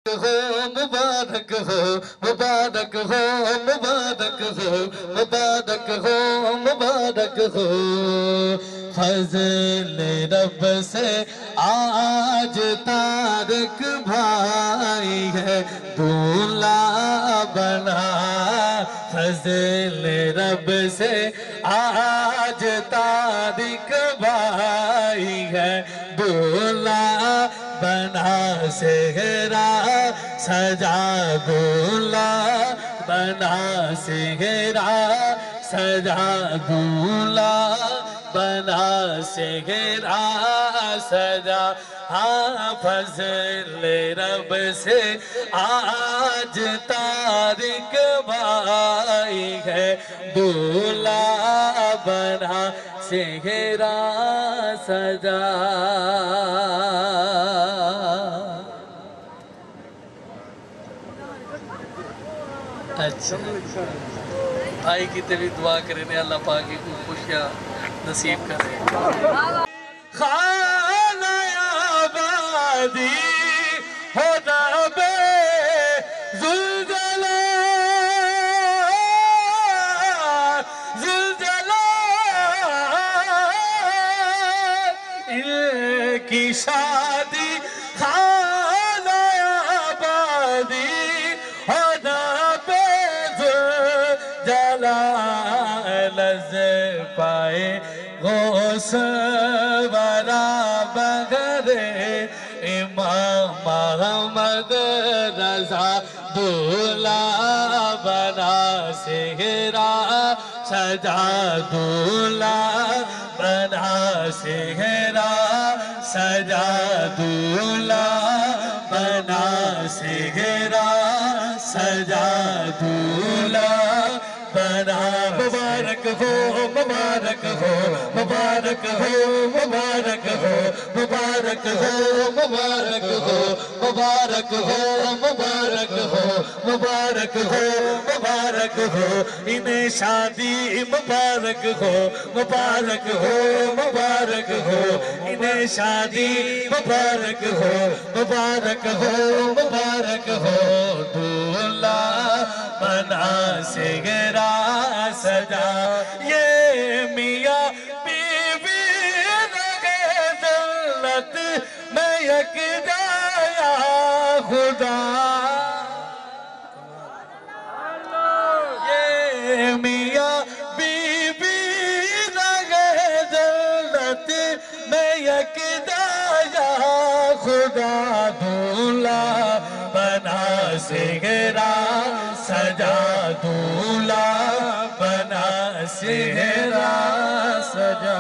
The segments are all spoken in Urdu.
مبارک ہو مبارک ہو مبارک ہو مبارک ہو مبارک ہو فضل رب سے آج طارق بھائی ہے دولہا بنا فضل رب سے آج طارق بھائی ہے دولہا بنا صحرا سجا دولہا بنا صحرا سجا دولہا بنا صحرا سجا ہاں فضل رب سے آج طارق بھائی ہے دولہا بنا صحرا سجا اچھا بھائی کی تیری دعا کرنے اللہ پاک کی خوشیاں نصیب کرے خانہ آبادی ہو رب ذوالجلال ان کی شادی خانہ آبادی پائے غوث ورا بغیر امام محمد رضا دولہا بنا صحرا سجا دولہا بنا صحرا سجا دولہا بنا صحرا سجا دولہا بنا مبارک ہو مبارک ہو مبارک ہو مبارک ہو مبارک ہو مبارک ہو مبارک ہو مبارک ہو مبارک ہو مبارک ہو انہیں شادی مبارک ہو مبارک ہو مبارک ہو انہیں شادی مبارک ہو مبارک ہو مبارک ہو دولہا بنا صحرا سجا یہ میاں بیوی رہے جنت میں یکجا یا خدا یہ میاں بیوی رہے جنت میں یکجا یا خدا دولہا بنا صحرا سجا دولہا بنا صحرا سجا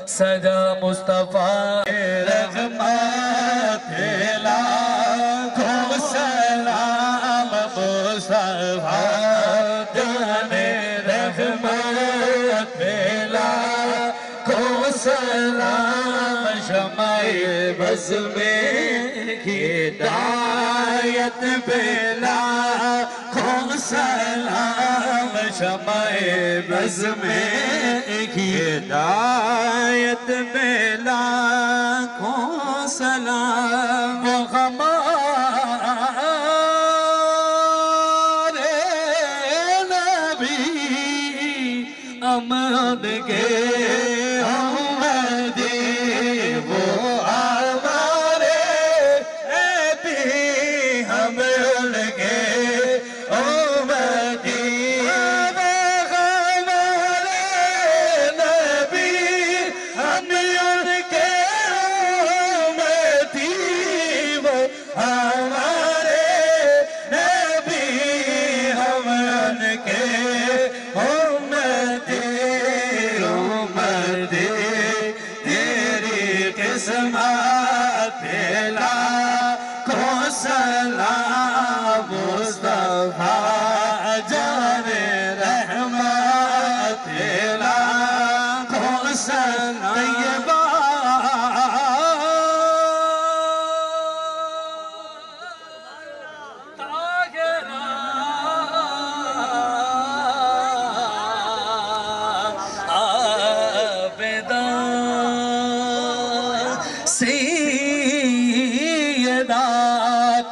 سجا مصطفیٰ رحمت لاکھوں سلام مصطفیٰ جان رحمت لاکھوں سلام شمع بز میں ہدایت بلا لاکھوں سلام شمع بز میں ہدایت بلا لاکھوں سلام ہمارے نبی امد کے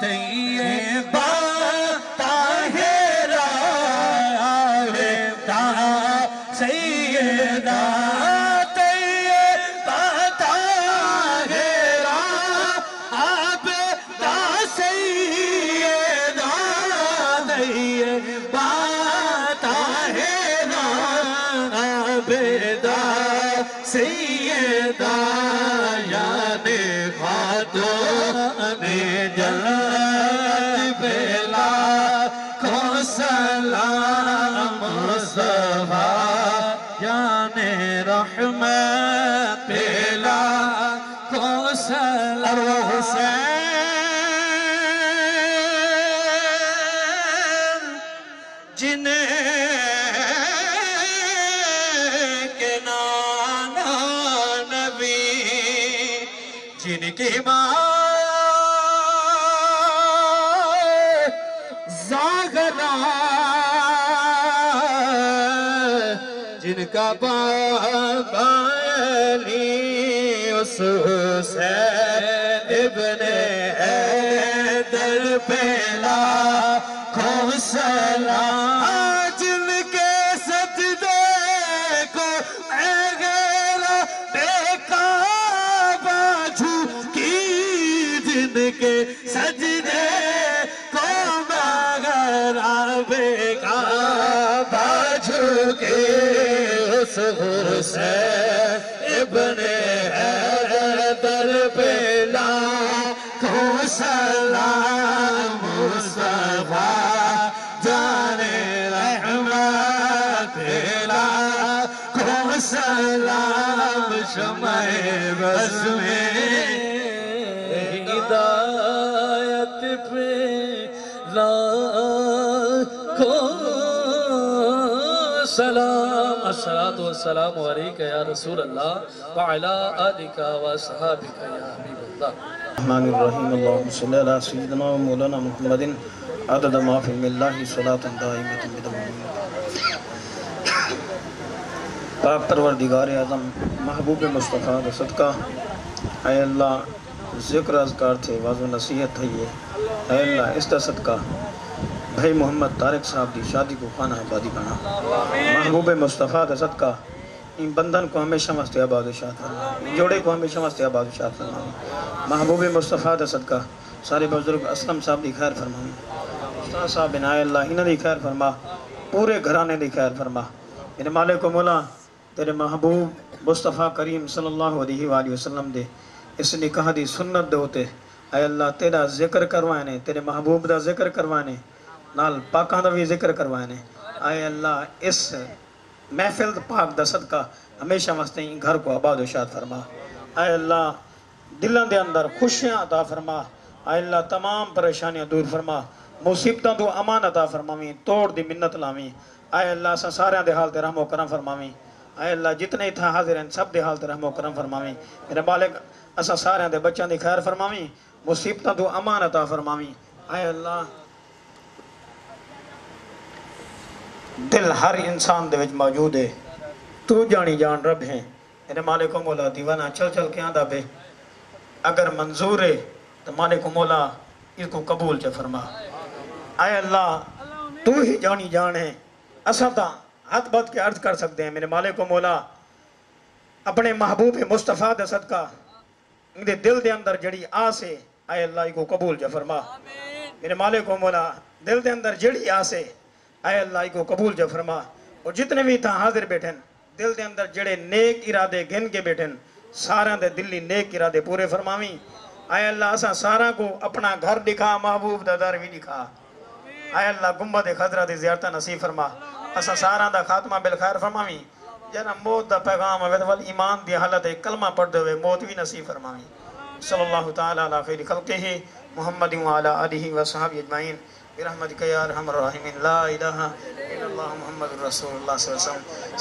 طیبہ طاہرہ آبدہ سیدہ طیبہ طاہرہ آبدہ سیدہ طیبہ طاہرہ آبدہ سیدہ یعنی خاتون جنت بلا کو سلام مصطفیٰ یعنی رحمت بلا کو سلام حسین جنہیں کے نانا نبی جن کی ماں زاغرہ جن کا بابا علی اس حسین ابن حیدر پہلا کو سلام جن کے سجدے کو اے غیر بے کعبہ جھکی جن کے سجدے کو مگر بے کعبہ جھکی اس حسین ابن حیدر پہلا کو سلام مصطفیٰ جانے رحمت پہلا کو سلام شمع بز میں ہدایت پہلا کو سلام الصلاة والسلام علیکہ یا رسول اللہ وعلا آلکہ وصحابکہ یا حبیب اللہ الرحمن الرحیم اللہم صلی اللہ سیدنا و مولانا محمد عدد ما فی اللہ صلاة دائمت بدوام پاک پروردگار اعظم محبوب مصطفیٰ کا صدقہ اے اللہ ذکر اذکار تھے واضح و نصیحت تھے یہ اے اللہ اس کا صدقہ بھائی محمد طارق صاحب دی شادی کو خانہ آبادی بنا محبوب مصطفیٰ کا صدقہ ان بندن کو ہمیشہ واسطے آباد و شاد فرمائے جوڑے کو ہمیشہ واسطے آباد و شاد فرمائے محبوب مصطفیٰ کا صدقہ سارے بزرگ اسلم صاحب دی خیر فرمائے استاد صاحب بن آئے اللہ انہوں دی خیر فرما پورے گھرانے دی خیر فرما میرے مالک و مولا تیرے محبوب مصطفیٰ کریم صلی اللہ علیہ وآلہ وسلم دے اس نکاح دی سنت دے ہوتے اے اللہ تیرا ذکر کروائنے تیرے محبوب دا ذکر کروائنے نال پاکاں دا بھی ذکر کروائنے اے اللہ اس محفل پاک دا صدقہ ہمیشہ واسطے گھر کو آباد و شاد فرما اے اللہ دلوں دے اندر خوشیاں عطا فرما اے اللہ تمام پریشانیاں دور فرما مصیبتاں تو امان عطا فرماویں توڑ دی منت لاویں اے اللہ اساں ساریاں دے حال تے رحم و کرم فرماویں اے اللہ جتنے تھا حاضر ہیں سب دے حال تے رحم و کرم فرماویں میرے مالک اساں ساریاں دے بچاں دی خیر فرماویں مصیبتاں تو امان عطا فرماویں اے اللہ دل ہر انسان دے وچ موجود ہے تو جانی جان رب ہیں میرے مالک و مولا دیوانہ چل چل کے آندہ بے اگر منظور ہے تو مالک و مولا اس کو قبول چے فرما اے اللہ تو ہی جانی جان ہے اساں تا ہاتھ بات کے عرض کر سکتے ہیں میرے مالک و مولا اپنے محبوب مصطفیٰ دے صدقہ ان دے دل دے اندر جڑی آس ہے اے اللہ کو قبول چے فرما میرے مالک و مولا دل دے اندر جڑی آس ہے اے اللہ کو قبول جو فرما اور جتنے بھی تھا حاضر بیٹھن دل دے اندر جڑے نیک ارادے گن کے بیٹھن سارا دے دلی نیک ارادے پورے فرماویں اے اللہ اساں سارا کو اپنا گھر دکھا محبوب دا در بھی دکھا اے اللہ گنبد خضرہ دی زیارتہ نصیب فرما اساں سارا دا خاتمہ بالخیر فرماویں جنا موت دا پیغام وال ایمان دی حالت کلمہ پڑھ دے ہوئے موت بھی نصیب فرماویں صلی اللہ تعالی علی خیر خلقہ محمد وعلی آلہ وصحبہ اجمعین برحمتک یا ارحم الراحمین لا الہ الا اللہ محمد رسول اللہ صلی اللہ علیہ وسلم